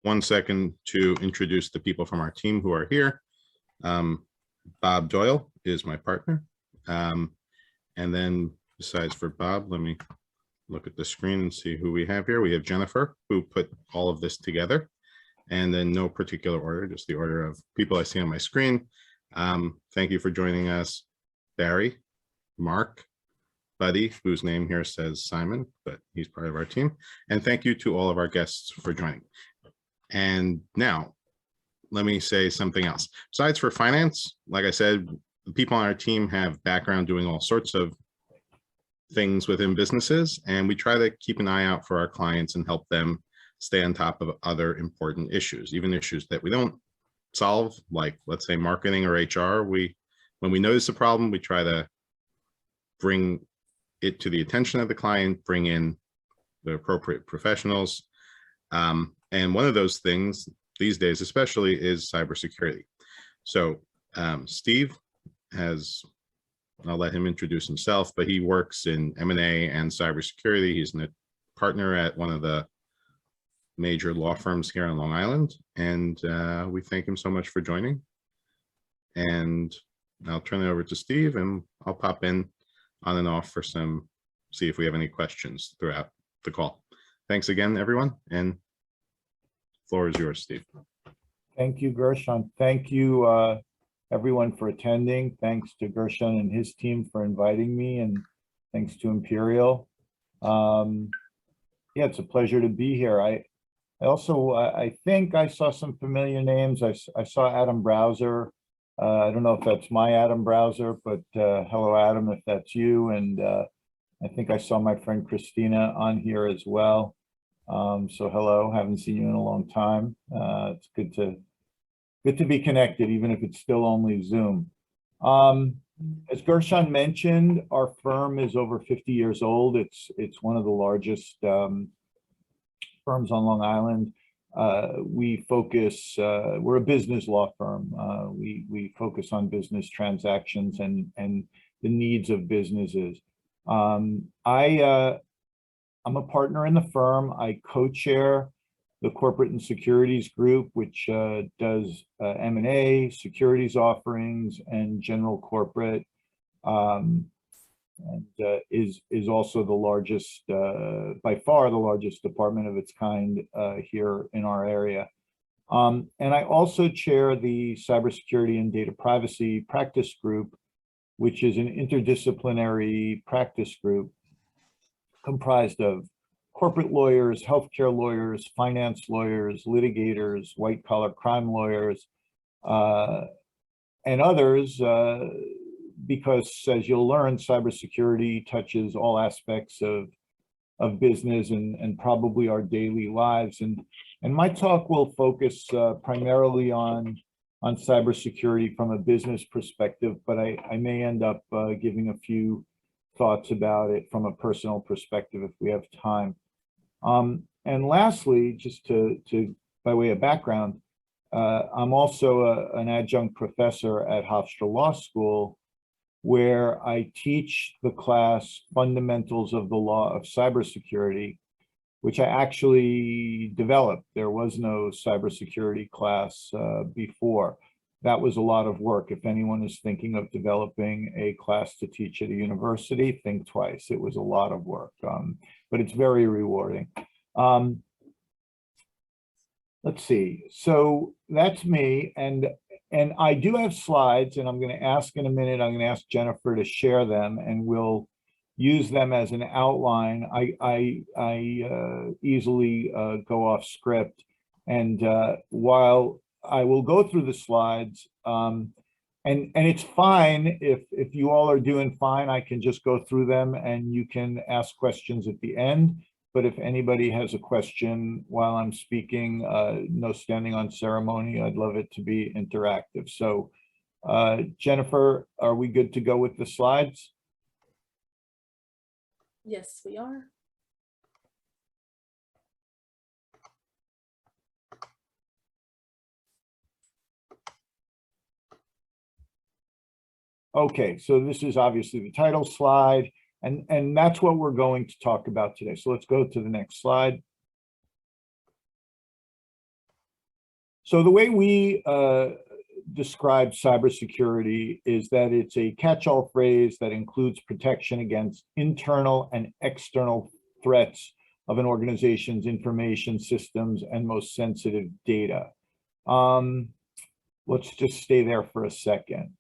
1 second to introduce the people from our team who are here. Bob Doyle is my partner. And then besides for Bob, let me look at the screen and see who we have here. We have Jennifer, who put all of this together, and then no particular order, just the order of people I see on my screen. Thank you for joining us, Barry, Mark, Buddy, whose name here says Simon, but he's part of our team. And thank you to all of our guests for joining. And now, let me say something else. Besides for finance, like I said, the people on our team have background doing all sorts of things within businesses, and we try to keep an eye out for our clients and help them stay on top of other important issues, even issues that we don't solve, like let's say marketing or HR. When we notice a problem, we try to bring it to the attention of the client, bring in the appropriate professionals. And one of those things these days especially is cybersecurity. So Steve has, I'll let him introduce himself, but he works in M&A and cybersecurity. He's a partner at one of the major law firms here on Long Island, and we thank him so much for joining. And I'll turn it over to Steve, and I'll pop in on and off for see if we have any questions throughout the call. Thanks again, everyone, and floor is yours, Steve. Thank you, Gershon. Thank you, everyone, for attending. Thanks to Gershon and his team for inviting me, and thanks to Imperial. Yeah, it's a pleasure to be here. I also, I think I saw some familiar names. I saw Adam Browser. I don't know if that's my Adam Browser, but hello, Adam, if that's you. And I think I saw my friend Christina on here as well. So hello, haven't seen you in a long time. It's good to be connected, even if it's still only Zoom. As Gershon mentioned, our firm is over 50 years old. It's one of the largest firms on Long Island. We focus, we're a business law firm. We focus on business transactions and the needs of businesses. I'm a partner in the firm. I co-chair the Corporate and Securities Group, which does M&A, securities offerings, and general corporate, and is also the largest, by far the largest department of its kind here in our area. And I also chair the Cybersecurity and Data Privacy Practice Group, which is an interdisciplinary practice group comprised of corporate lawyers, healthcare lawyers, finance lawyers, litigators, white-collar crime lawyers, and others, because as you'll learn, cybersecurity touches all aspects of business and probably our daily lives. And my talk will focus primarily on cybersecurity from a business perspective, but I may end up giving a few thoughts about it from a personal perspective if we have time. And lastly, just to by way of background, I'm also an adjunct professor at Hofstra Law School, where I teach the class Fundamentals of the Law of Cybersecurity, which I actually developed. There was no cybersecurity class before. That was a lot of work. If anyone is thinking of developing a class to teach at a university, think twice. It was a lot of work, but it's very rewarding. Let's see. So that's me, and I do have slides, and I'm going to ask in a minute. I'm going to ask Jennifer to share them, and we'll use them as an outline. I easily go off script, and while I will go through the slides, and it's fine if you all are doing fine. I can just go through them, and you can ask questions at the end. But if anybody has a question while I'm speaking, no standing on ceremony. I'd love it to be interactive. So, Jennifer, are we good to go with the slides? Yes, we are. Okay, so this is obviously the title slide, and that's what we're going to talk about today. So let's go to the next slide. So the way we describe cybersecurity is that it's a catch-all phrase that includes protection against internal and external threats of an organization's information systems and most sensitive data. Let's just stay there for a second.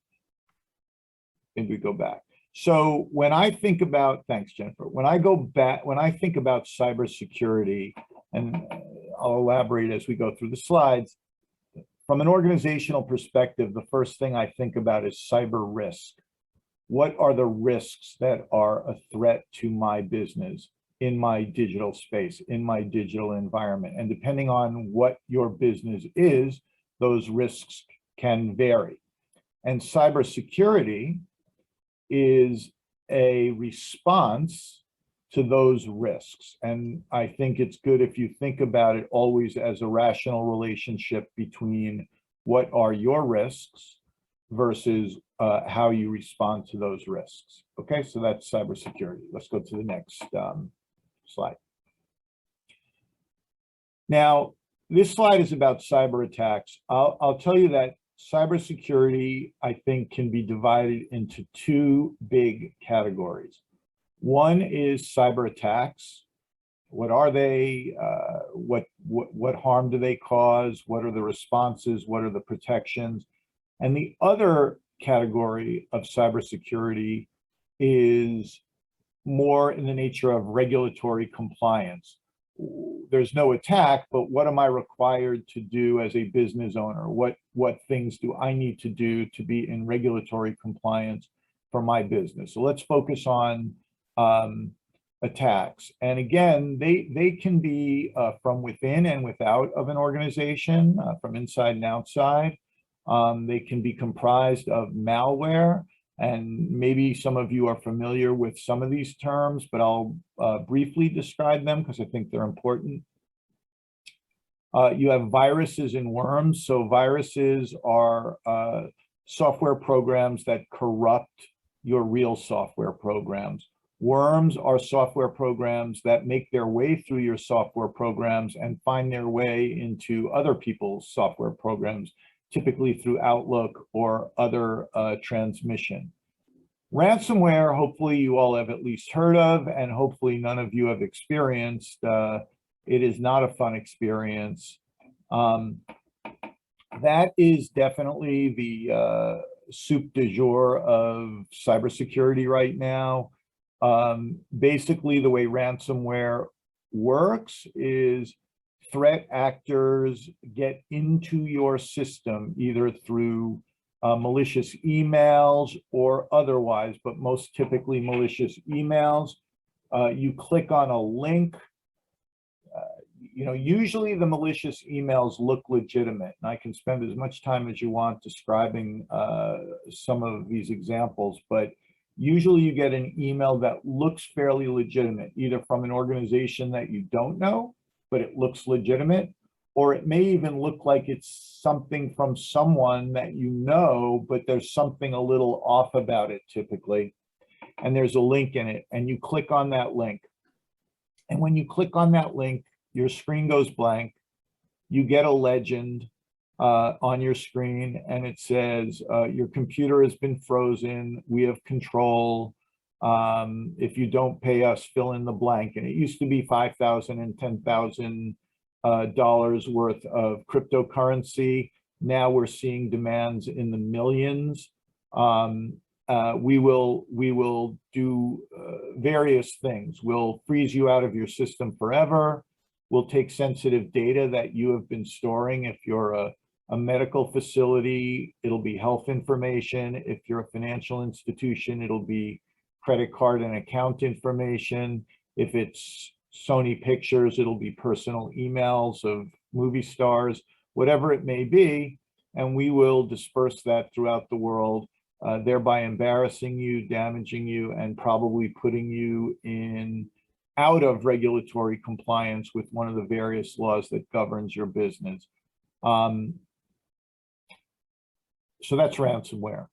Maybe we go back. So when I think about, thanks, Jennifer. When I think about cybersecurity, and I'll elaborate as we go through the slides, from an organizational perspective, the first thing I think about is cyber risk. What are the risks that are a threat to my business in my digital space, in my digital environment? And depending on what your business is, those risks can vary. And cybersecurity is a response to those risks. And I think it's good if you think about it always as a rational relationship between what are your risks versus how you respond to those risks. Okay, so that's cybersecurity. Let's go to the next slide. Now, this slide is about cyber attacks. I'll tell you that cybersecurity, I think, can be divided into two big categories. One is cyber attacks. What are they? What harm do they cause? What are the responses? What are the protections? And the other category of cybersecurity is more in the nature of regulatory compliance. There's no attack, but what am I required to do as a business owner? What things do I need to do to be in regulatory compliance for my business? So let's focus on attacks. And again, they can be from within and without of an organization, from inside and outside. They can be comprised of malware, and maybe some of you are familiar with some of these terms, but I'll briefly describe them because I think they're important. You have viruses and worms. So viruses are software programs that corrupt your real software programs. Worms are software programs that make their way through your software programs and find their way into other people's software programs, typically through Outlook or other transmission. Ransomware, hopefully you all have at least heard of, and hopefully none of you have experienced. It is not a fun experience. That is definitely the soup du jour of cybersecurity right now. Basically, the way ransomware works is threat actors get into your system either through malicious emails or otherwise, but most typically malicious emails. You click on a link. Usually the malicious emails look legitimate, and I can spend as much time as you want describing some of these examples, but usually you get an email that looks fairly legitimate, either from an organization that you don't know, but it looks legitimate, or it may even look like it's something from someone that you know, but there's something a little off about it typically, and there's a link in it, and you click on that link. And when you click on that link, your screen goes blank. You get a legend on your screen, and it says, your computer has been frozen. We have control. If you don't pay us, fill in the blank. And it used to be $5,000 and $10,000 worth of cryptocurrency. Now we're seeing demands in the millions. We will do various things. We'll freeze you out of your system forever. We'll take sensitive data that you have been storing. If you're a medical facility, it'll be health information. If you're a financial institution, it'll be credit card and account information. If it's Sony Pictures, it'll be personal emails of movie stars, whatever it may be. And we will disperse that throughout the world, thereby embarrassing you, damaging you, and probably putting you out of regulatory compliance with one of the various laws that governs your business. So that's ransomware.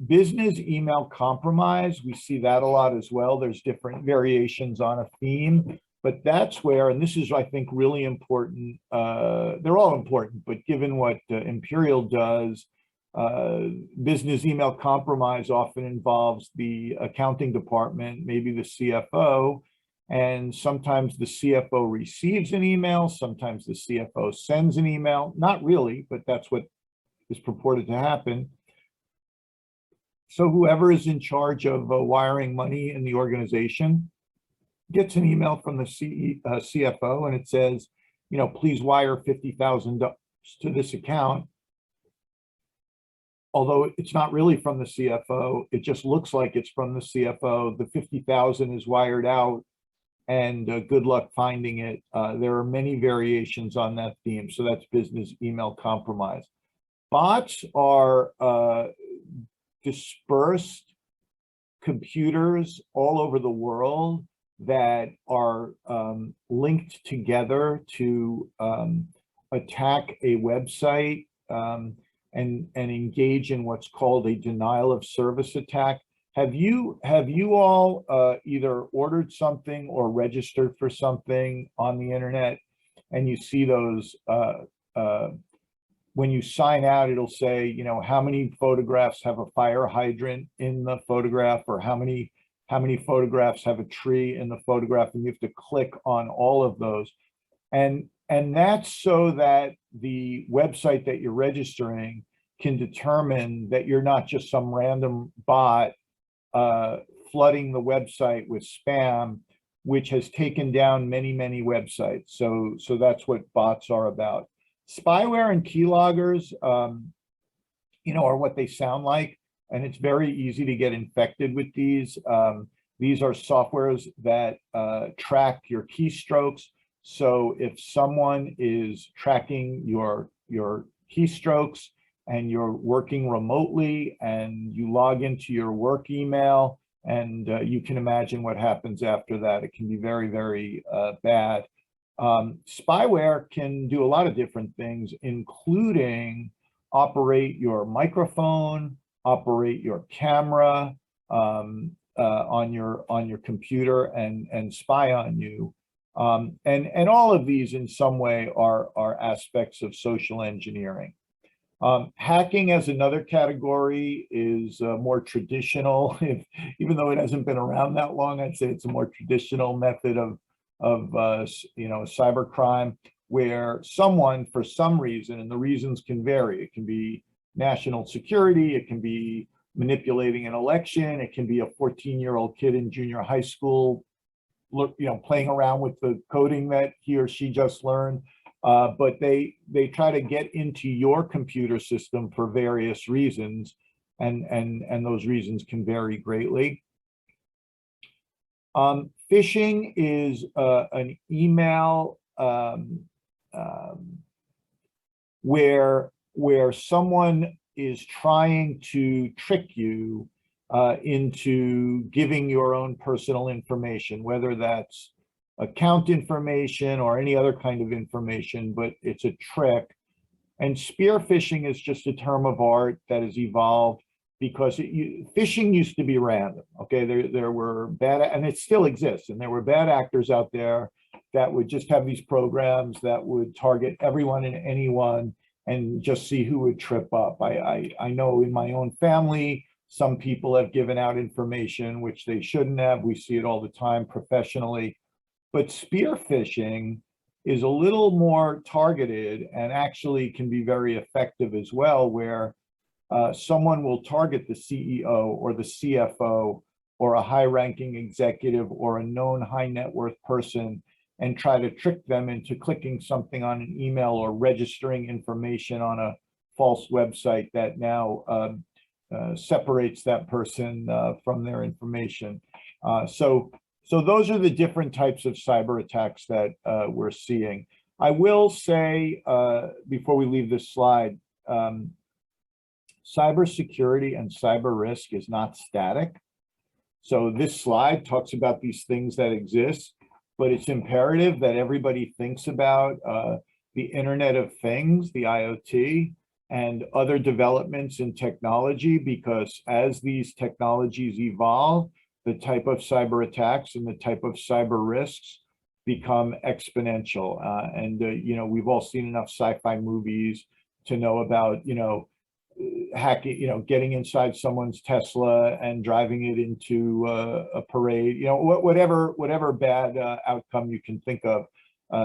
Business email compromise, we see that a lot as well. There's different variations on a theme. But that's where, and this is, I think, really important. They're all important, but given what Imperial does, business email compromise often involves the accounting department, maybe the CFO, and sometimes the CFO receives an email, sometimes the CFO sends an email. Not really, but that's what is purported to happen. So whoever is in charge of wiring money in the organization gets an email from the CFO, and it says, you know, please wire $50,000 to this account. Although it's not really from the CFO, it just looks like it's from the CFO. The 50,000 is wired out, and good luck finding it. There are many variations on that theme. So that's business email compromise. Bots are dispersed computers all over the world that are linked together to attack a website and engage in what's called a denial of service attack. Have you all either ordered something or registered for something on the internet, and you see those when you sign out, it'll say, you know, how many photographs have a fire hydrant in the photograph, or how many photographs have a tree in the photograph, and you have to click on all of those. And that's so that the website that you're registering can determine that you're not just some random bot flooding the website with spam, which has taken down many websites. So that's what bots are about. Spyware and keyloggers, you know, are what they sound like, and it's very easy to get infected with these. These are softwares that track your keystrokes. So if someone is tracking your keystrokes and you're working remotely and you log into your work email, and you can imagine what happens after that. It can be very bad. Spyware can do a lot of different things, including operate your microphone, operate your camera on your computer, and spy on you. And all of these in some way are aspects of social engineering. Hacking as another category is more traditional. Even though it hasn't been around that long, I'd say it's a more traditional method of you know, cybercrime, where someone, for some reason, and the reasons can vary. It can be national security, it can be manipulating an election, it can be a 14-year-old kid in junior high school, you know, playing around with the coding that he or she just learned. But they try to get into your computer system for various reasons, and those reasons can vary greatly. Phishing is an email where someone is trying to trick you into giving your own personal information, whether that's account information or any other kind of information, but it's a trick. And spear phishing is just a term of art that has evolved, because phishing used to be random. Okay, there were bad, and it still exists, and there were bad actors out there that would just have these programs that would target everyone and anyone and just see who would trip up. I know in my own family, some people have given out information which they shouldn't have. We see it all the time professionally. But spear phishing is a little more targeted and actually can be very effective as well, where someone will target the CEO or the CFO or a high-ranking executive or a known high net worth person and try to trick them into clicking something on an email or registering information on a false website that now separates that person from their information. So those are the different types of cyber attacks that we're seeing. I will say, before we leave this slide, cybersecurity and cyber risk is not static. So this slide talks about these things that exist, but it's imperative that everybody thinks about the Internet of Things, the IoT, and other developments in technology, because as these technologies evolve, the type of cyber attacks and the type of cyber risks become exponential. You know, we've all seen enough sci-fi movies to know about, you know, hacking, you know, getting inside someone's Tesla and driving it into a parade, you know, whatever bad outcome you can think of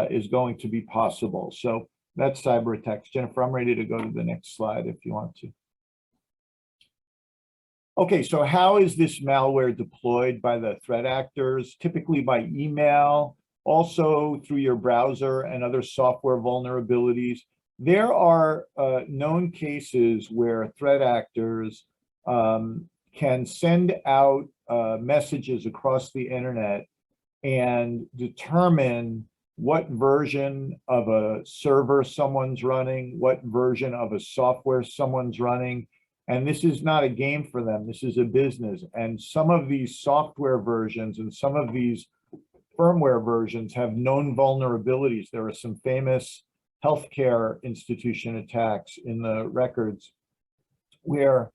is going to be possible. So that's cyber attacks. Jennifer, I'm ready to go to the next slide if you want to. Okay, so how is this malware deployed by the threat actors? Typically by email, also through your browser and other software vulnerabilities. There are known cases where threat actors can send out messages across the internet and determine what version of a server someone's running, what version of a software someone's running. And this is not a game for them, this is a business. And some of these software versions and some of these firmware versions have known vulnerabilities. There are some famous healthcare institution attacks in the records where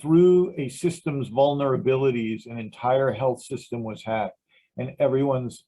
through a system's vulnerabilities, an entire health system was hacked and everyone's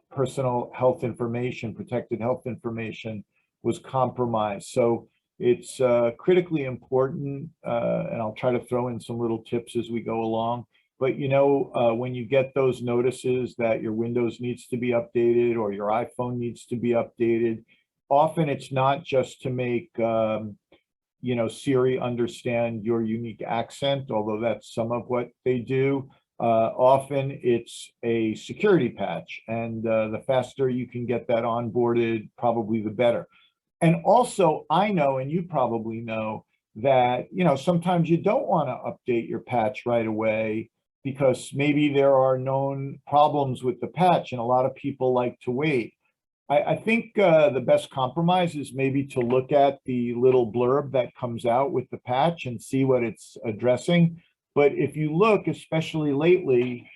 personal health information, protected health information was compromised. So it's critically important, and I'll try to throw in some little tips as we go along. But you know, when you get those notices that your Windows needs to be updated or your iPhone needs to be updated, often it's not just to make you know, Siri understand your unique accent, although that's some of what they do. Often it's a security patch, and the faster you can get that onboarded, probably the better. And also, I know, and you probably know, that, you know, sometimes you don't want to update your patch right away because maybe there are known problems with the patch and a lot of people like to wait. I think the best compromise is maybe to look at the little blurb that comes out with the patch and see what it's addressing. But if you look, especially lately,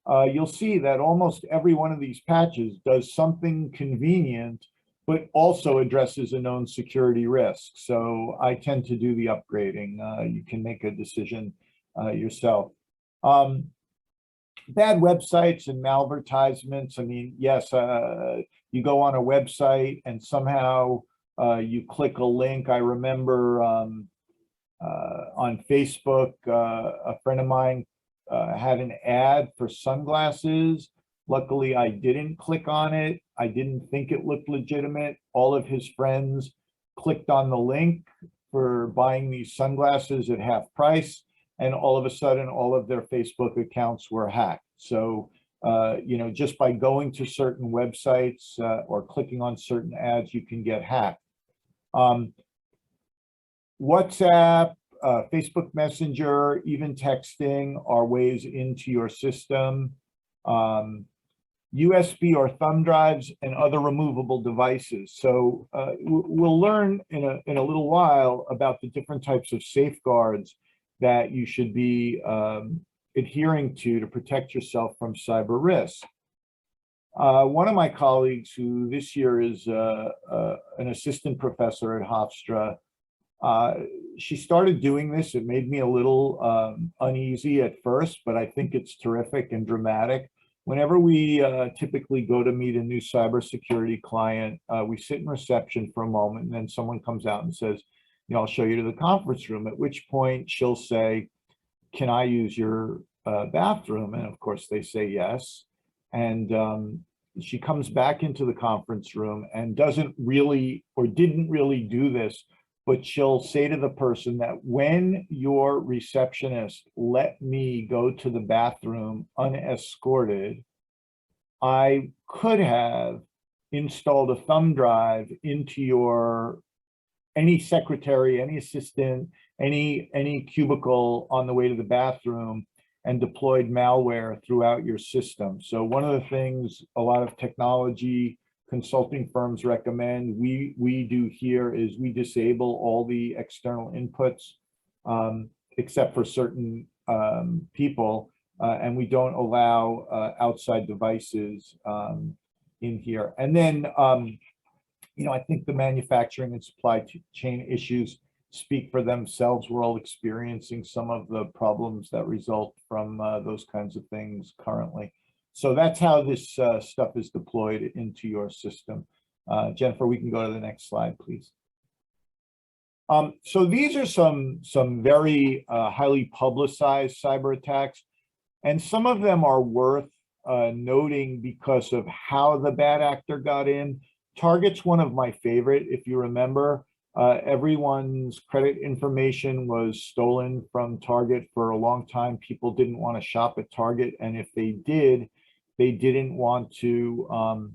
you'll see that almost every one of these patches does something convenient, but also addresses a known security risk. So I tend to do the upgrading. You can make a decision yourself. Bad websites and malvertisements. I mean, yes, you go on a website and somehow you click a link. I remember on Facebook, a friend of mine had an ad for sunglasses. Luckily, I didn't click on it. I didn't think it looked legitimate. All of his friends clicked on the link for buying these sunglasses at half price. And all of a sudden, all of their Facebook accounts were hacked. So, you know, just by going to certain websites or clicking on certain ads, you can get hacked. WhatsApp, Facebook Messenger, even texting are ways into your system. USB or thumb drives and other removable devices. So we'll learn in a little while about the different types of safeguards that you should be adhering to protect yourself from cyber risk. One of my colleagues, who this year is an assistant professor at Hofstra, she started doing this. It made me a little uneasy at first, but I think it's terrific and dramatic. Whenever we typically go to meet a new cybersecurity client, we sit in reception for a moment, and then someone comes out and says, you know, I'll show you to the conference room, at which point she'll say, can I use your bathroom? And of course they say yes. And she comes back into the conference room and doesn't really, or didn't really do this, but she'll say to the person that when your receptionist let me go to the bathroom unescorted, I could have installed a thumb drive into your any secretary, any assistant, any cubicle on the way to the bathroom and deployed malware throughout your system. So one of the things a lot of technology consulting firms recommend, we do here, is we disable all the external inputs except for certain people, and we don't allow outside devices in here. And then you know, I think the manufacturing and supply chain issues speak for themselves. We're all experiencing some of the problems that result from those kinds of things currently. So that's how this stuff is deployed into your system. Jennifer, we can go to the next slide, please. So these are some very highly publicized cyber attacks, and some of them are worth noting because of how the bad actor got in. Target's one of my favorite. If you remember, everyone's credit information was stolen from Target for a long time. People didn't want to shop at Target, and if they did, they didn't want to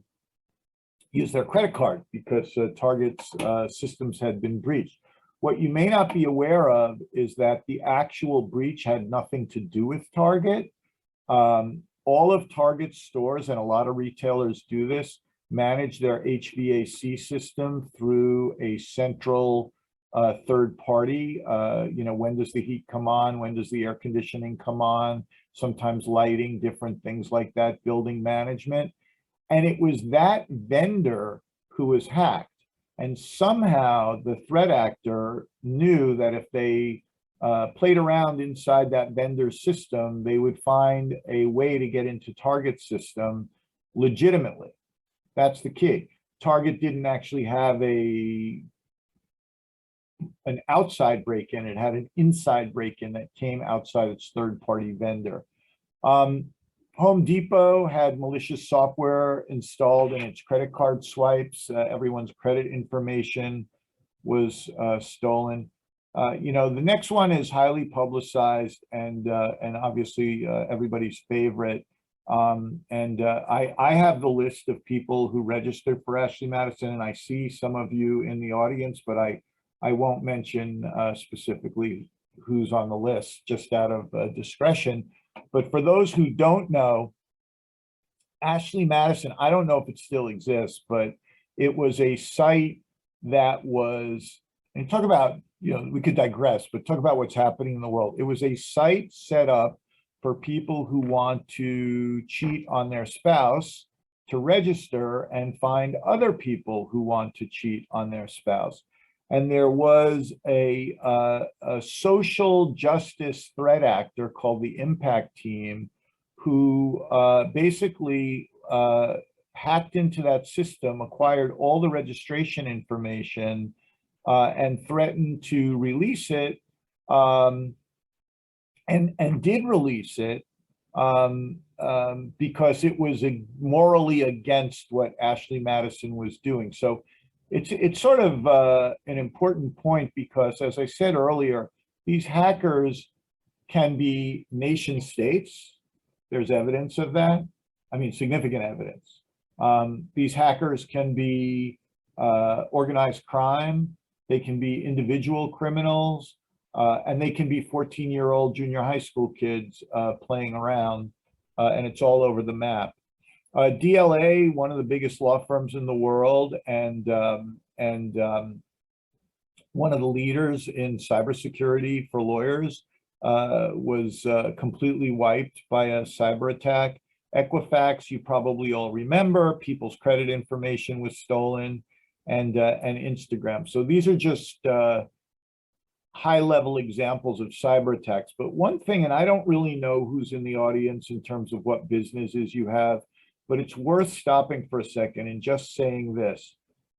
use their credit card because Target's systems had been breached. What you may not be aware of is that the actual breach had nothing to do with Target. All of Target's stores, and a lot of retailers do this, manage their HVAC system through a central third party. When does the heat come on? When does the air conditioning come on? Sometimes lighting, different things like that, building management. And it was that vendor who was hacked. And somehow the threat actor knew that if they played around inside that vendor's system, they would find a way to get into Target's system legitimately. That's the key. Target didn't actually have an outside break-in. It had an inside break-in that came outside its third-party vendor. Home Depot had malicious software installed in its credit card swipes. Everyone's credit information was stolen. The next one is highly publicized and obviously everybody's favorite. I have the list of people who registered for Ashley Madison, and I see some of you in the audience, but I won't mention specifically who's on the list, just out of discretion. But for those who don't know, Ashley Madison, I don't know if it still exists, but it was a site that was, and talk about, we could digress, but talk about what's happening in the world. It was a site set up for people who want to cheat on their spouse to register and find other people who want to cheat on their spouse. And there was a social justice threat actor called the Impact Team who basically hacked into that system, acquired all the registration information, and threatened to release it, and did release it because it was morally against what Ashley Madison was doing. So it's sort of an important point because, as I said earlier, these hackers can be nation states. There's evidence of that. I mean, significant evidence. These hackers can be organized crime. They can be individual criminals, and they can be 14-year-old junior high school kids playing around, and it's all over the map. DLA, one of the biggest law firms in the world, and one of the leaders in cybersecurity for lawyers, was completely wiped by a cyber attack. Equifax, you probably all remember, people's credit information was stolen, and Instagram. So these are just high-level examples of cyber attacks. But one thing, and I don't really know who's in the audience in terms of what businesses you have, but it's worth stopping for a second and just saying this.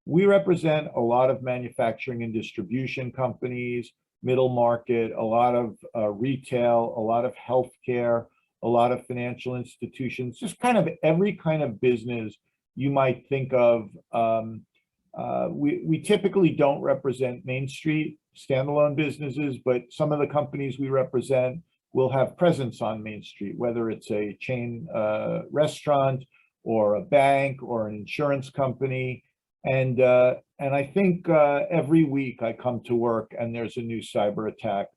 We represent a lot of manufacturing and distribution companies, middle market, a lot of retail, a lot of healthcare, a lot of financial institutions, just kind of every kind of business you might think of. We typically don't represent Main Street standalone businesses, but some of the companies we represent will have presence on Main Street, whether it's a chain restaurant or a bank or an insurance company. And I think every week I come to work and there's a new cyber attack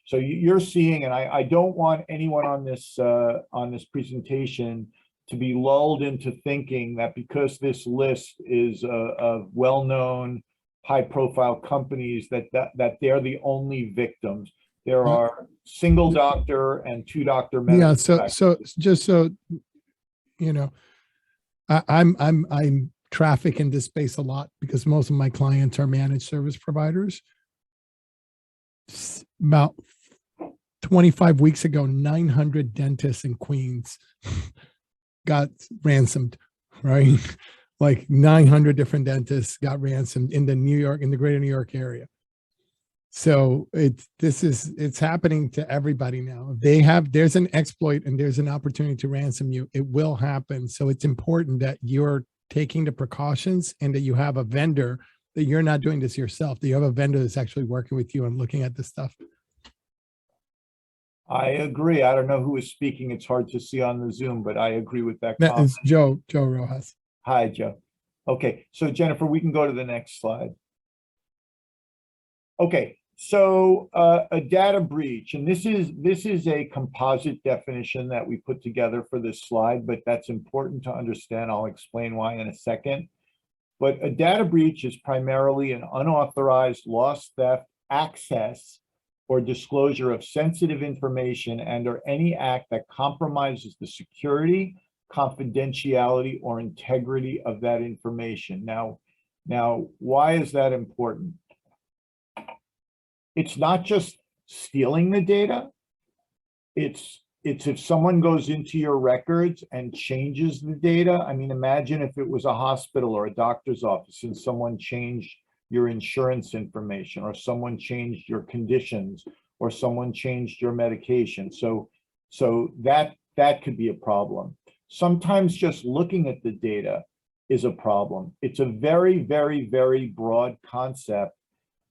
so you're seeing, and I don't want anyone on this presentation to be lulled into thinking that because this list is of well-known, high-profile companies that they're the only victims. There are single doctor and two doctor medical. Yeah. So just so you know, I'm traffic in this space a lot because most of my clients are managed service providers. About 25 weeks ago, 900 dentists in Queens got ransomed, right? Like 900 different dentists got ransomed in the greater New York area. So it's happening to everybody now. There's an exploit and there's an opportunity to ransom you. It will happen. So it's important that you're taking the precautions and that you have a vendor, that you're not doing this yourself, that you have a vendor that's actually working with you and looking at this stuff. I agree. I don't know who is speaking. It's hard to see on the Zoom, but I agree with that That comment. is Joe Rojas. Hi, Joe. Okay, so Jennifer, we can go to the next slide. Okay, so a data breach, and this is a composite definition that we put together for this slide, but that's important to understand. I'll explain why in a second. But a data breach is primarily an unauthorized loss, theft, access, or disclosure of sensitive information and or any act that compromises the security, confidentiality, or integrity of that information. Now, why is that important? It's not just stealing the data. It's if someone goes into your records and changes the data. I mean, imagine if it was a hospital or a doctor's office and someone changed your insurance information, or someone changed your conditions, or someone changed your medication. So that could be a problem. Sometimes just looking at the data is a problem. It's a very, very, very broad concept.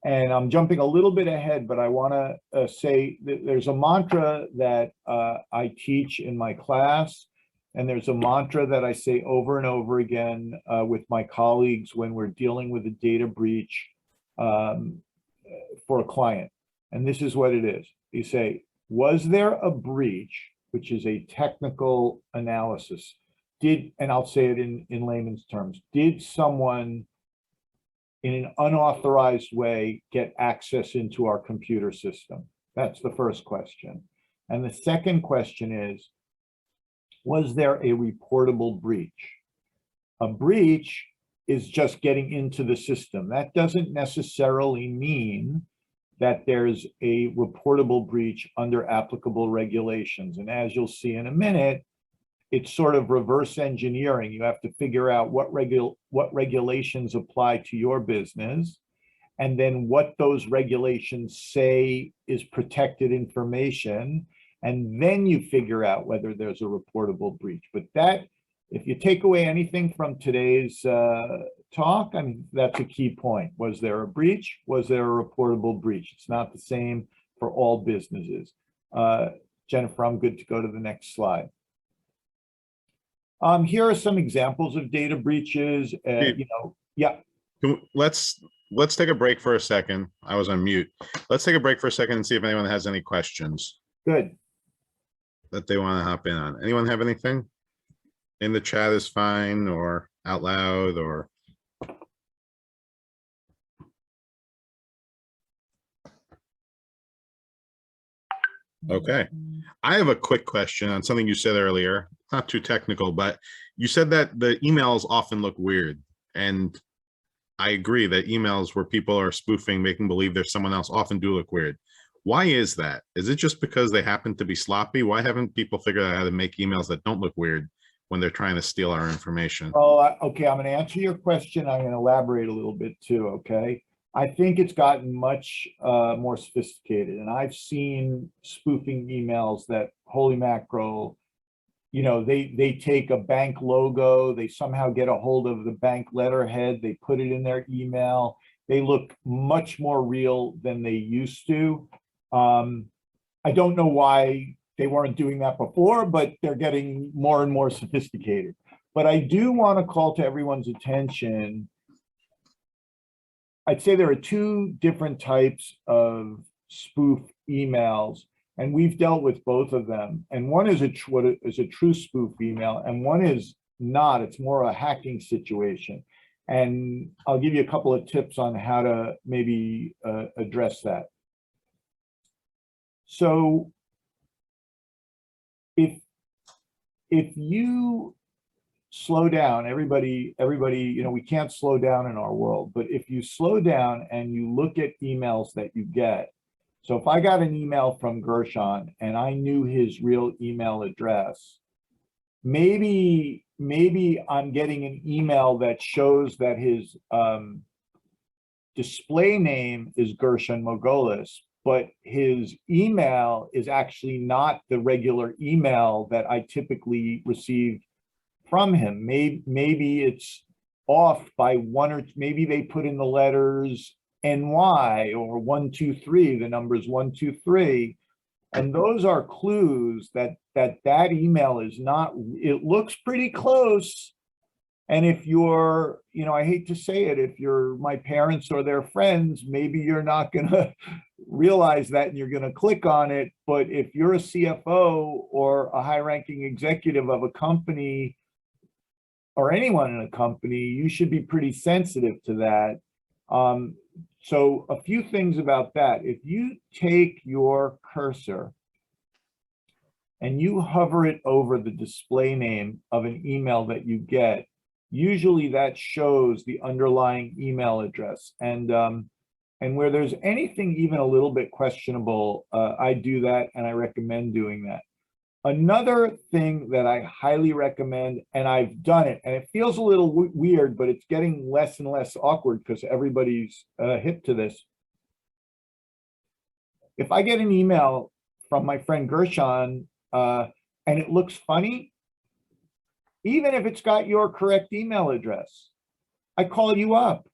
And I'm jumping a little bit ahead, but I want to say that there's a mantra that I teach in my class, and there's a mantra that I say over and over again with my colleagues when we're dealing with a data breach for a client. And this is what it is. You say, was there a breach, which is a technical analysis? And I'll say it in layman's terms, did someone in an unauthorized way get access into our computer system? That's the first question. And the second question is, was there a reportable breach? A breach is just getting into the system. That doesn't necessarily mean that there's a reportable breach under applicable regulations. And as you'll see in a minute, it's sort of reverse engineering. You have to figure out what regulations apply to your business, and then what those regulations say is protected information. And then you figure out whether there's a reportable breach. But that, if you take away anything from today's talk, I mean, that's a key point. Was there a breach? Was there a reportable breach? It's not the same for all businesses. Jennifer, I'm good to go to the next slide. Here are some examples of data breaches. Yeah. Let's take a break for a second. I was on mute. Let's take a break for a second and see if anyone has any questions. Good. That they want to hop in on. Anyone have anything? In the chat is fine, or out loud, or. Okay. I have a quick question on something you said earlier, not too technical, but you said that the emails often look weird. And I agree that emails where people are spoofing, making believe there's someone else, often do look weird. Why is that? Is it just because they happen to be sloppy? Why haven't people figured out how to make emails that don't look weird when they're trying to steal our information? Oh, okay. I'm going to answer your question. I'm going to elaborate a little bit too. Okay. I think it's gotten much more sophisticated, and I've seen spoofing emails that, holy mackerel, you know, they take a bank logo, they somehow get a hold of the bank letterhead, they put it in their email. They look much more real than they used to. I don't know why they weren't doing that before, but they're getting more and more sophisticated. But I do want to call to everyone's attention. I'd say there are two different types of spoof emails, and we've dealt with both of them. And one is what is a true spoof email, and one is not. It's more a hacking situation. And I'll give you a couple of tips on how to maybe address that. So if you slow down, everybody, you know, we can't slow down in our world, but if you slow down and you look at emails that you get. So if I got an email from Gershon and I knew his real email address, maybe I'm getting an email that shows that his display name is Gershon Mogolis, but his email is actually not the regular email that I typically receive from him. Maybe it's off by one, or maybe they put in the letters NY or 123, the numbers 123. And those are clues that email is not, it looks pretty close. And if you're, I hate to say it, if you're my parents or their friends, maybe you're not going to realize that and you're going to click on it. But if you're a CFO or a high-ranking executive of a company or anyone in a company, you should be pretty sensitive to that. So a few things about that. If you take your cursor and you hover it over the display name of an email that you get, usually that shows the underlying email address. And where there's anything even a little bit questionable, I do that and I recommend doing that. Another thing that I highly recommend, and I've done it, and it feels a little weird, but it's getting less and less awkward because everybody's hip to this. If I get an email from my friend Gershon and it looks funny, even if it's got your correct email address, I call you up.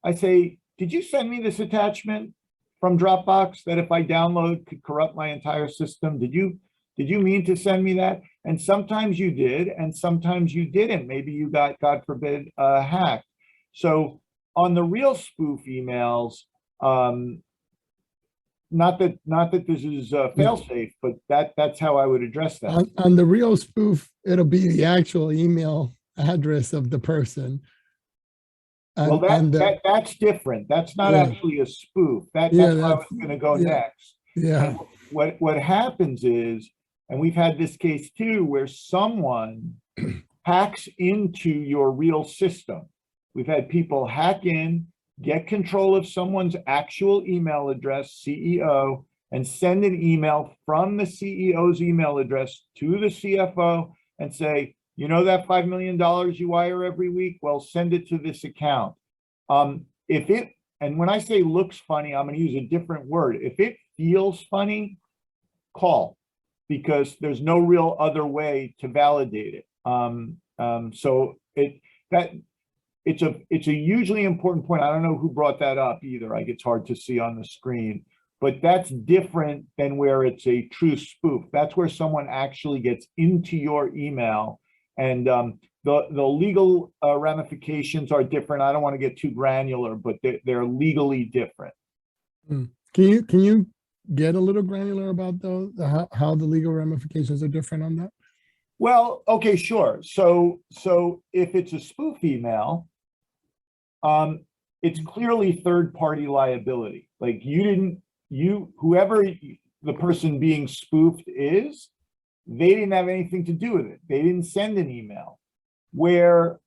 I say, did you send me this attachment from Dropbox that if I download could corrupt my entire system? Did you mean to send me that? And sometimes you did, and sometimes you didn't. Maybe you got, God forbid, hacked. So on the real spoof emails, not that this is fail-safe, but that's how I would address that. On the real spoof, it'll be the actual email address of the person. Well, that's different. That's not actually a spoof. That's where I was going to go next. Yeah. And what happens is, and we've had this case too, where someone hacks into your real system. We've had people hack in, get control of someone's actual email address, CEO, and send an email from the CEO's email address to the CFO and say, you know that $5 million you wire every week? Well, send it to this account. And when I say looks funny, I'm going to use a different word. If it feels funny, call, because there's no real other way to validate it. So it's a hugely important point. I don't know who brought that up either. It's hard to see on the screen, but that's different than where it's a true spoof. That's where someone actually gets into your email, and the legal ramifications are different. I don't want to get too granular, but they're legally different. Can you get a little granular about those, how the legal ramifications are different on that? Well, okay, sure. So if it's a spoof email, it's clearly third-party liability. Like whoever the person being spoofed is, they didn't have anything to do with it. They didn't send an email. Where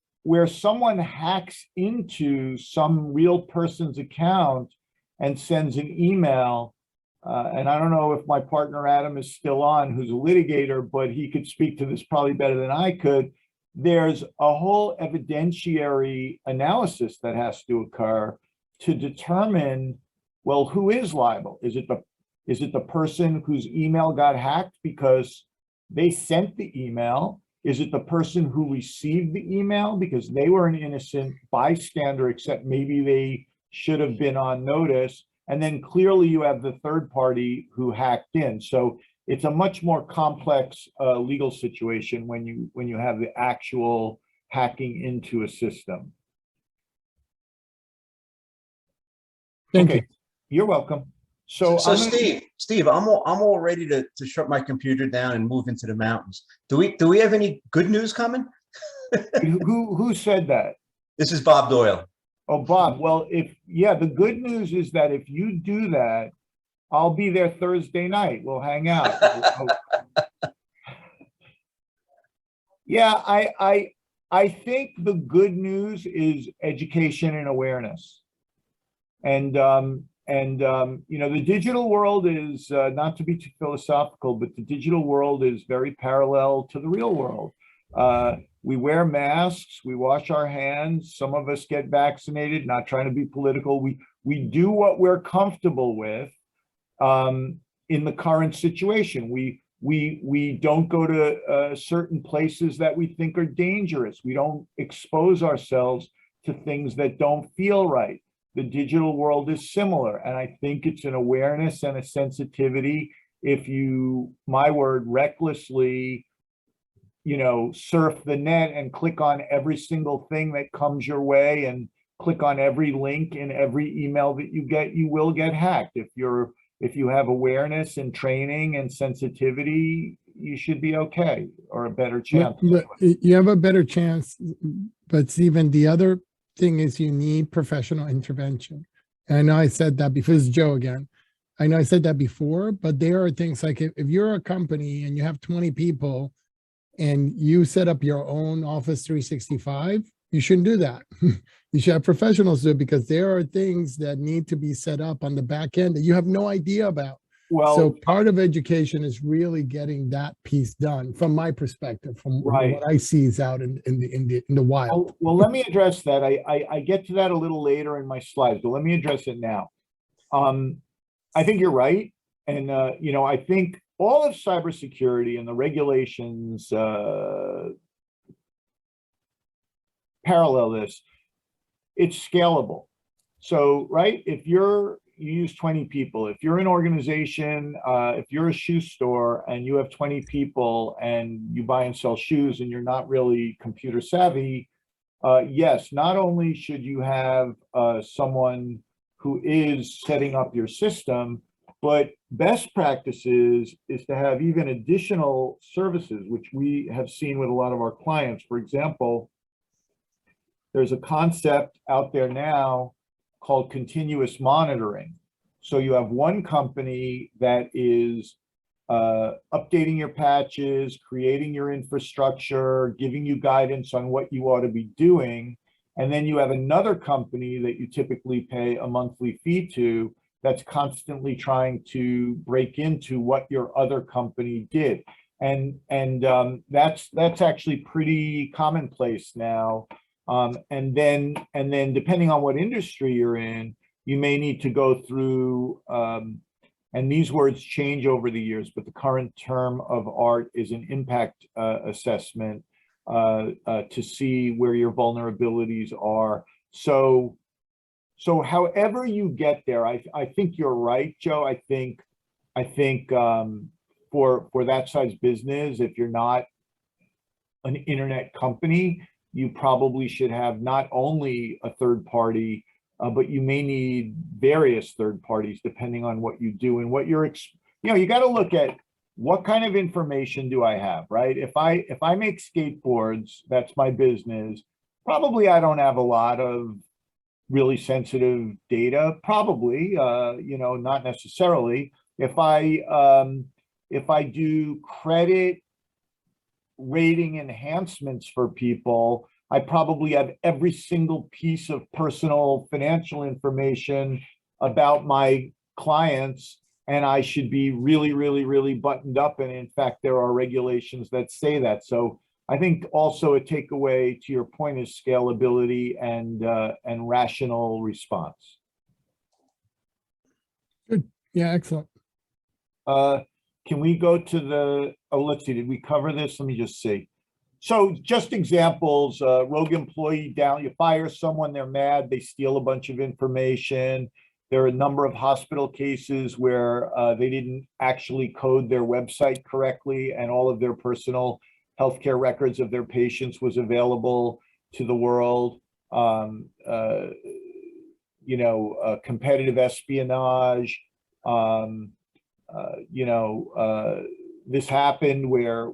someone hacks into some real person's account and sends an email, and I don't know if my partner Adam is still on, who's a litigator, but he could speak to this probably better than I could. There's a whole evidentiary analysis that has to occur to determine, well, who is liable? Is it the person whose email got hacked because they sent the email? Is it the person who received the email because they were an innocent bystander, except maybe they should have been on notice? And then clearly you have the third party who hacked in. So it's a much more complex legal situation when you have the actual hacking into a system. Thank you. You're welcome. So Steve, I'm all ready to shut my computer down and move into the mountains. Do we have any good news coming? who said that? This is Bob Doyle. Oh, Bob. Well, the good news is that if you do that, I'll be there Thursday night. We'll hang out. Yeah, I think the good news is education and awareness. And the digital world is, not to be too philosophical, but the digital world is very parallel to the real world. We wear masks, we wash our hands, some of us get vaccinated, not trying to be political. We do what we're comfortable with in the current situation. We don't go to certain places that we think are dangerous. We don't expose ourselves to things that don't feel right. The digital world is similar, and I think it's an awareness and a sensitivity. If you, my word, recklessly, surf the net and click on every single thing that comes your way and click on every link in every email that you get, you will get hacked. If you have awareness and training and sensitivity, you should be okay, or a better chance. But you have a better chance, but Stephen, the other thing is you need professional intervention. And I know I said that before. This is Joe again. I know I said that before, but there are things like if you're a company and you have 20 people and you set up your own Office 365, you shouldn't do that. You should have professionals do it, because there are things that need to be set up on the back end that you have no idea about. Well, so part of education is really getting that piece done, from my perspective, from what I see is out in the wild. Well, let me address that. I get to that a little later in my slides, but let me address it now. I think you're right. And, I think all of cybersecurity and the regulations parallel this. It's scalable. So, right, if you use 20 people, if you're an organization, if you're a shoe store and you have 20 people and you buy and sell shoes and you're not really computer savvy, yes, not only should you have someone who is setting up your system, but best practices is to have even additional services, which we have seen with a lot of our clients. For example, there's a concept out there now called continuous monitoring. So you have one company that is updating your patches, creating your infrastructure, giving you guidance on what you ought to be doing. And then you have another company that you typically pay a monthly fee to that's constantly trying to break into what your other company did. And that's actually pretty commonplace now. And then depending on what industry you're in, you may need to go through, and these words change over the years, but the current term of art is an impact assessment to see where your vulnerabilities are. So however you get there, I think you're right, Joe. I think for that size business, if you're not an internet company, you probably should have not only a third party, but you may need various third parties depending on what you do and what you're, you got to look at what kind of information do I have, right? If I make skateboards, that's my business. Probably I don't have a lot of really sensitive data. Probably, not necessarily. If I do credit rating enhancements for people, I probably have every single piece of personal financial information about my clients, and I should be really, really, really buttoned up. And in fact, there are regulations that say that. So I think also a takeaway to your point is scalability and rational response. Good. Yeah, excellent. Can we go to the, let's see, did we cover this? Let me just see. So just examples, rogue employee down, you fire someone, they're mad, they steal a bunch of information. There are a number of hospital cases where they didn't actually code their website correctly and all of their personal healthcare records of their patients was available to the world. Competitive espionage. This happened where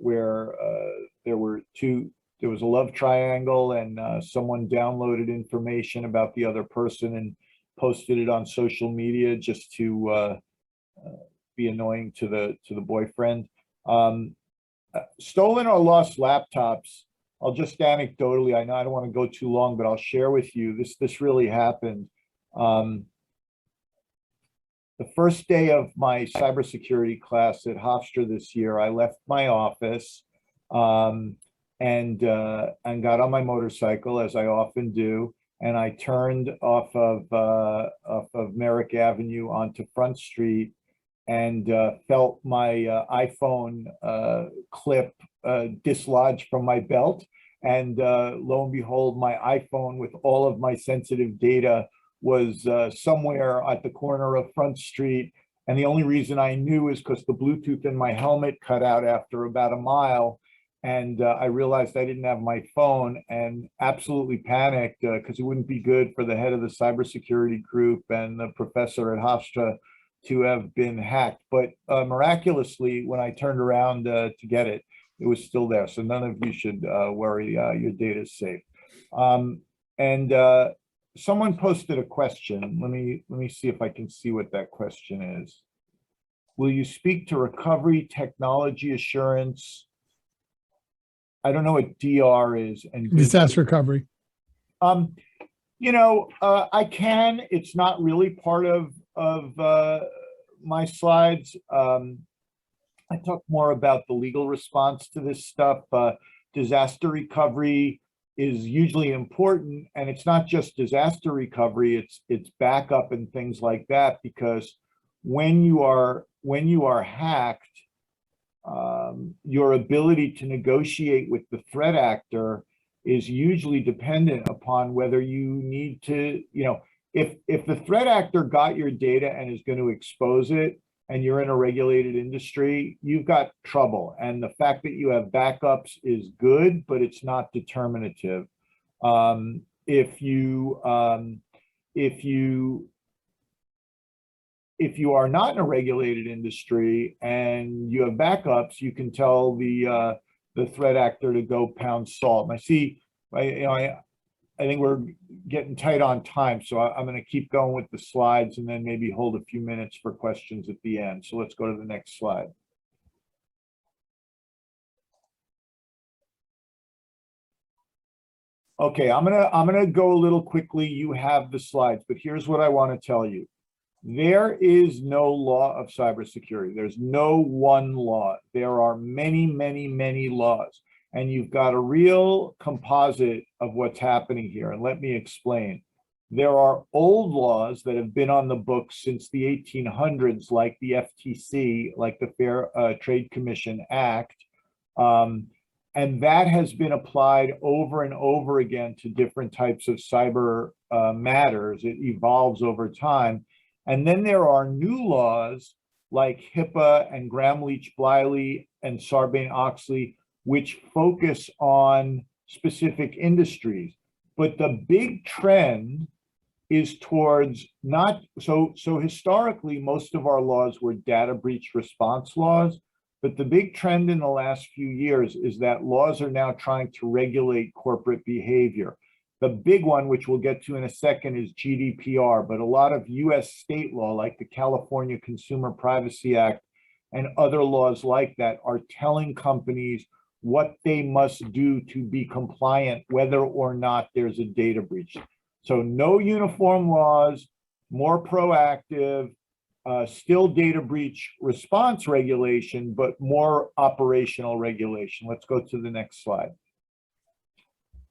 there was a love triangle and someone downloaded information about the other person and posted it on social media just to be annoying to the boyfriend. Stolen or lost laptops. I'll just anecdotally, I know I don't want to go too long, but I'll share with you, this really happened. The first day of my cybersecurity class at Hofstra this year, I left my office and got on my motorcycle, as I often do, and I turned off of Merrick Avenue onto Front Street, and felt my iPhone clip dislodged from my belt. And lo and behold, my iPhone with all of my sensitive data was somewhere at the corner of Front Street. And the only reason I knew is because the Bluetooth in my helmet cut out after about a mile. And I realized I didn't have my phone, and absolutely panicked because it wouldn't be good for the head of the cybersecurity group and the professor at Hofstra to have been hacked. But miraculously, when I turned around to get it, it was still there. So none of you should worry, your data is safe. And someone posted a question. Let me see if I can see what that question is. Will you speak to recovery technology assurance? I don't know what DR is. And Disaster recovery. You know, I can. It's not really part of my slides. I talk more about the legal response to this stuff. Disaster recovery is usually important, and it's not just disaster recovery, it's backup and things like that, because when you are hacked, your ability to negotiate with the threat actor is usually dependent upon whether you need to, you know, if the threat actor got your data and is going to expose it, and you're in a regulated industry, you've got trouble. And the fact that you have backups is good, but it's not determinative. If you are not in a regulated industry and you have backups, you can tell the threat actor to go pound salt. And I see, I think we're getting tight on time, so I'm going to keep going with the slides and then maybe hold a few minutes for questions at the end. So let's go to the next slide. Okay, I'm gonna go a little quickly. You have the slides, but here's what I want to tell you. There is no law of cybersecurity. There's no one law. There are many, many, many laws. And you've got a real composite of what's happening here. And let me explain. There are old laws that have been on the books since the 1800s, like the FTC, like the Fair Trade Commission Act. And that has been applied over and over again to different types of cyber matters. It evolves over time. And then there are new laws like HIPAA and Gramm-Leach-Bliley and Sarbanes-Oxley, which focus on specific industries. But the big trend is towards not, so historically, most of our laws were data breach response laws, but the big trend in the last few years is that laws are now trying to regulate corporate behavior. The big one, which we'll get to in a second, is GDPR, but a lot of US state law, like the California Consumer Privacy Act and other laws like that, are telling companies what they must do to be compliant, whether or not there's a data breach. So no uniform laws, more proactive, still data breach response regulation, but more operational regulation. Let's go to the next slide.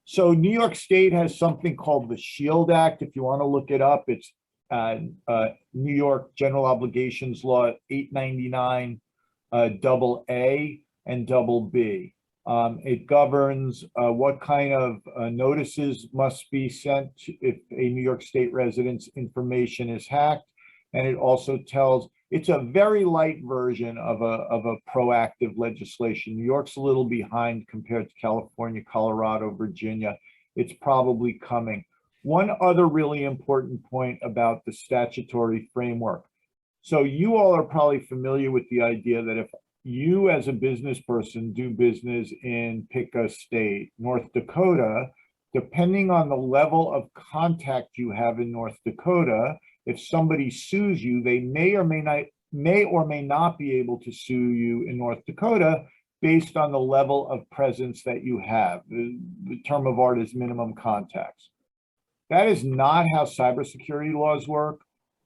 So New York State has something called the SHIELD Act. If you want to look it up, it's New York General Obligations Law 899 AA and BB. It governs what kind of notices must be sent if a New York State resident's information is hacked. And it also tells, it's a very light version of a proactive legislation. New York's a little behind compared to California, Colorado, Virginia. It's probably coming. One other really important point about the statutory framework. So you all are probably familiar with the idea that if you as a business person do business in pick a state, North Dakota, depending on the level of contact you have in North Dakota, if somebody sues you, they may or may not be able to sue you in North Dakota based on the level of presence that you have. The term of art is minimum contacts. That is not how cybersecurity laws work.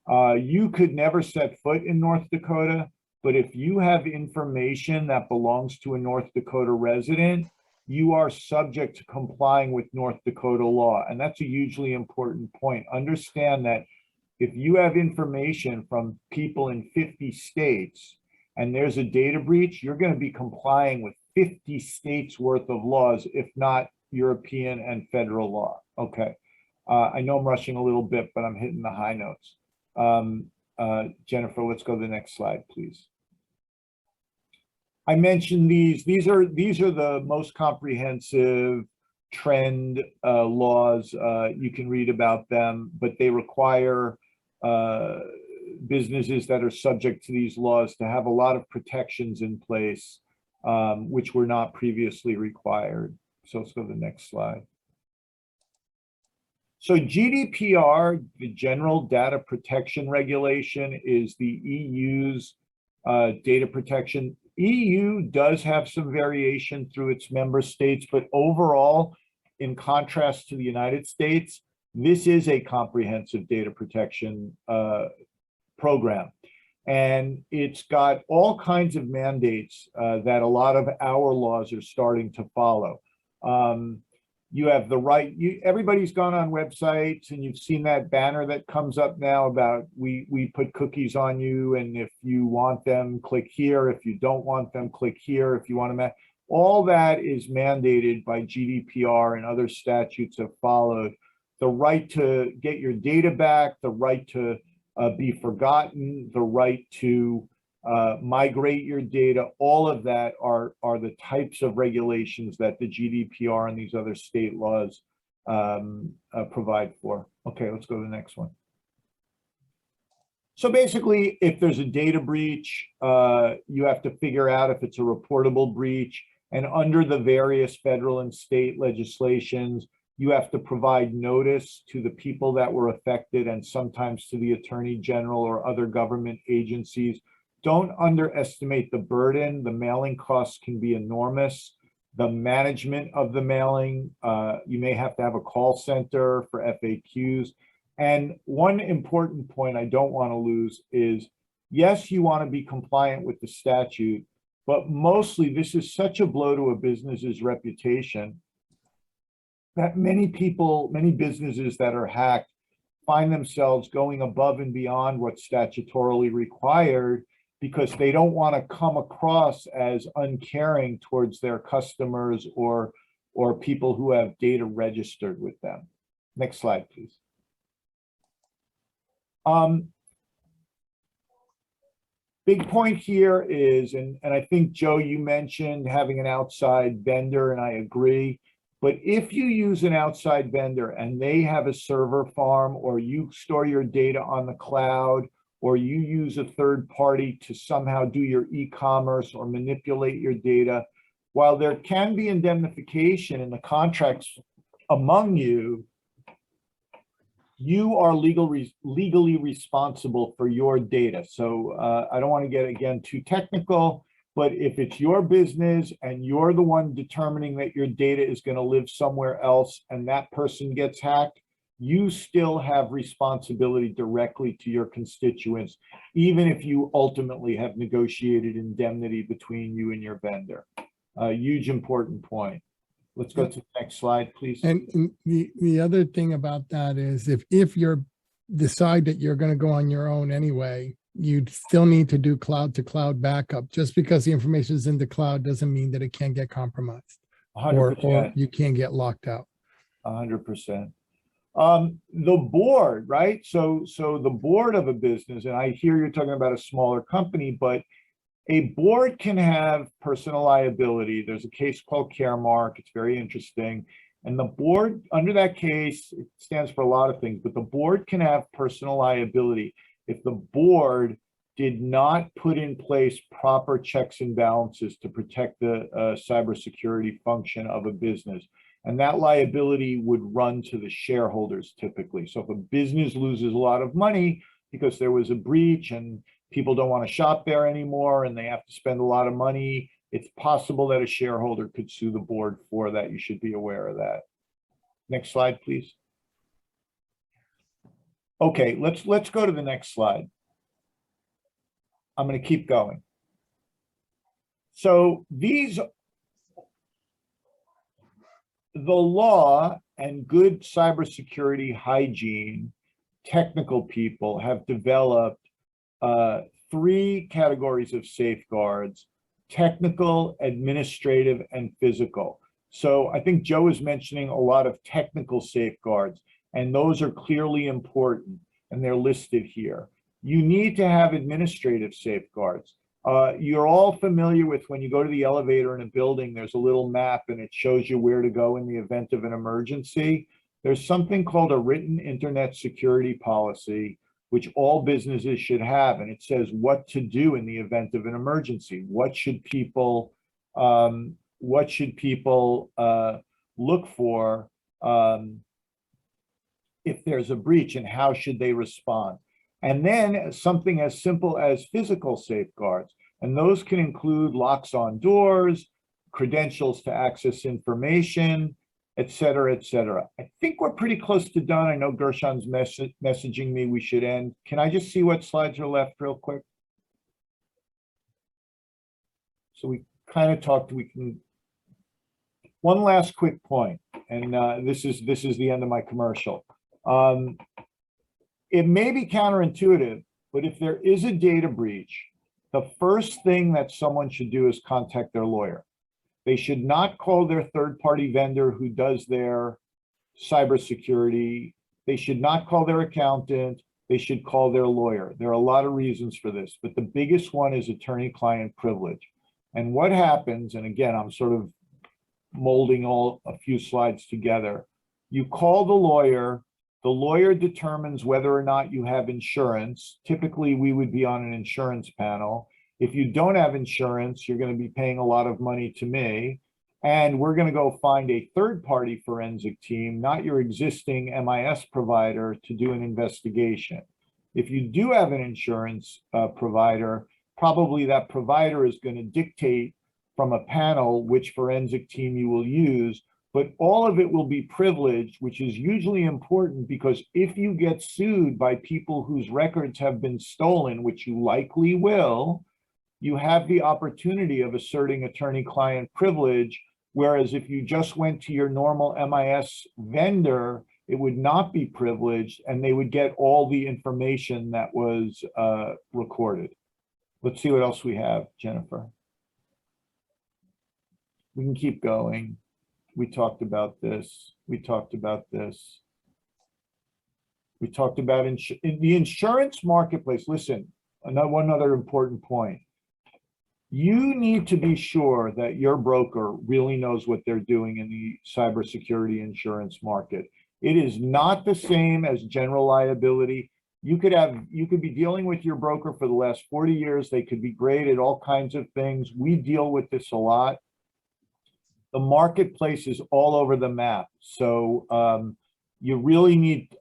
You could never set foot in North Dakota, but if you have information that belongs to a North Dakota resident, you are subject to complying with North Dakota law. And that's a hugely important point. Understand that if you have information from people in 50 states and there's a data breach, you're going to be complying with 50 states worth of laws, if not European and federal law. Okay. I know I'm rushing a little bit, but I'm hitting the high notes. Jennifer, let's go to the next slide, please. I mentioned these are the most comprehensive trend laws. You can read about them, but they require businesses that are subject to these laws to have a lot of protections in place, which were not previously required. So let's go to the next slide. So GDPR, the General Data Protection Regulation, is the EU's data protection. EU does have some variation through its member states, but overall, in contrast to the United States, this is a comprehensive data protection program. And it's got all kinds of mandates that a lot of our laws are starting to follow. You have the right, everybody's gone on websites and you've seen that banner that comes up now about we put cookies on you, and if you want them, click here. If you don't want them, click here. If you want them, all that is mandated by GDPR, and other statutes have followed. The right to get your data back, the right to be forgotten, the right to migrate your data, all of that are the types of regulations that the GDPR and these other state laws provide for. Okay, let's go to the next one. So basically, if there's a data breach, you have to figure out if it's a reportable breach, and under the various federal and state legislations, you have to provide notice to the people that were affected, and sometimes to the Attorney General or other government agencies. Don't underestimate the burden. The mailing costs can be enormous. The management of the mailing, you may have to have a call center for FAQs. And one important point I don't want to lose is, yes, you want to be compliant with the statute, but mostly this is such a blow to a business's reputation that many people, many businesses that are hacked find themselves going above and beyond what's statutorily required, because they don't want to come across as uncaring towards their customers or people who have data registered with them. Next slide, please. Big point here is, and I think, Joe, you mentioned having an outside vendor, and I agree. But if you use an outside vendor and they have a server farm, or you store your data on the cloud, or you use a third party to somehow do your e-commerce or manipulate your data, while there can be indemnification in the contracts among you, you are legally responsible for your data. So I don't want to get, again, too technical, but if it's your business and you're the one determining that your data is going to live somewhere else and that person gets hacked, you still have responsibility directly to your constituents, even if you ultimately have negotiated indemnity between you and your vendor. A huge important point. Let's go to the next slide, please. And the other thing about that is, if you're decide that you're going to go on your own anyway, you still need to do cloud to cloud backup. Just because the information is in the cloud doesn't mean that it can't get compromised 100%. or you can't get locked out. 100%. The board, right? So the board of a business, and I hear you're talking about a smaller company, but a board can have personal liability. There's a case called Caremark. It's very interesting. And the board, under that case, it stands for a lot of things, but the board can have personal liability if the board did not put in place proper checks and balances to protect the cybersecurity function of a business. And that liability would run to the shareholders typically. So if a business loses a lot of money because there was a breach and people don't want to shop there anymore and they have to spend a lot of money, it's possible that a shareholder could sue the board for that. You should be aware of that. Next slide, please. Okay, let's go to the next slide. I'm going to keep going. So these the law and good cybersecurity hygiene technical people have developed 3 categories of safeguards: technical, administrative, and physical. So I think Joe is mentioning a lot of technical safeguards, and those are clearly important, and they're listed here. You need to have administrative safeguards. You're all familiar with when you go to the elevator in a building, there's a little map and it shows you where to go in the event of an emergency. There's something called a written internet security policy, which all businesses should have. And it says what to do in the event of an emergency. What should people look for if there's a breach, and how should they respond? And then something as simple as physical safeguards. And those can include locks on doors, credentials to access information, et cetera, et cetera. I think we're pretty close to done. I know Gershon's messaging me we should end. Can I just see what slides are left real quick? So we kind of talked, one last quick point, and this is the end of my commercial. It may be counterintuitive, but if there is a data breach, the first thing that someone should do is contact their lawyer. They should not call their third-party vendor who does their cybersecurity. They should not call their accountant. They should call their lawyer. There are a lot of reasons for this, but the biggest one is attorney-client privilege. And what happens, and again, I'm sort of molding a few slides together. You call the lawyer determines whether or not you have insurance. Typically, we would be on an insurance panel. If you don't have insurance, you're going to be paying a lot of money to me, and we're going to go find a third-party forensic team, not your existing MIS provider, to do an investigation. If you do have an insurance provider, probably that provider is going to dictate from a panel which forensic team you will use, but all of it will be privileged, which is usually important because if you get sued by people whose records have been stolen, which you likely will, you have the opportunity of asserting attorney-client privilege, whereas if you just went to your normal MIS vendor, it would not be privileged and they would get all the information that was recorded. Let's see what else we have, Jennifer. We can keep going. We talked about this. We talked about this. We talked about in the insurance marketplace. Listen, one other important point. You need to be sure that your broker really knows what they're doing in the cybersecurity insurance market. It is not the same as general liability. You could be dealing with your broker for the last 40 years. They could be great at all kinds of things. We deal with this a lot. The marketplace is all over the map. So you really need,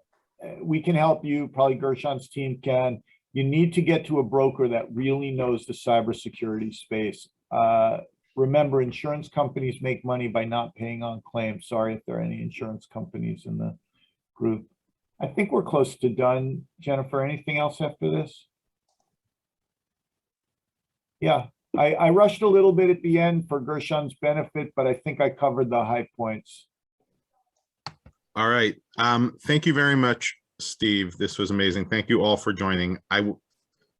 we can help you, probably Gershon's team can. You need to get to a broker that really knows the cybersecurity space. Remember, insurance companies make money by not paying on claims. Sorry if there are any insurance companies in the group. I think we're close to done. Jennifer, anything else after this? Yeah. I rushed a little bit at the end for Gershon's benefit, but I think I covered the high points. All right. Thank you very much, Steve. This was amazing. Thank you all for joining.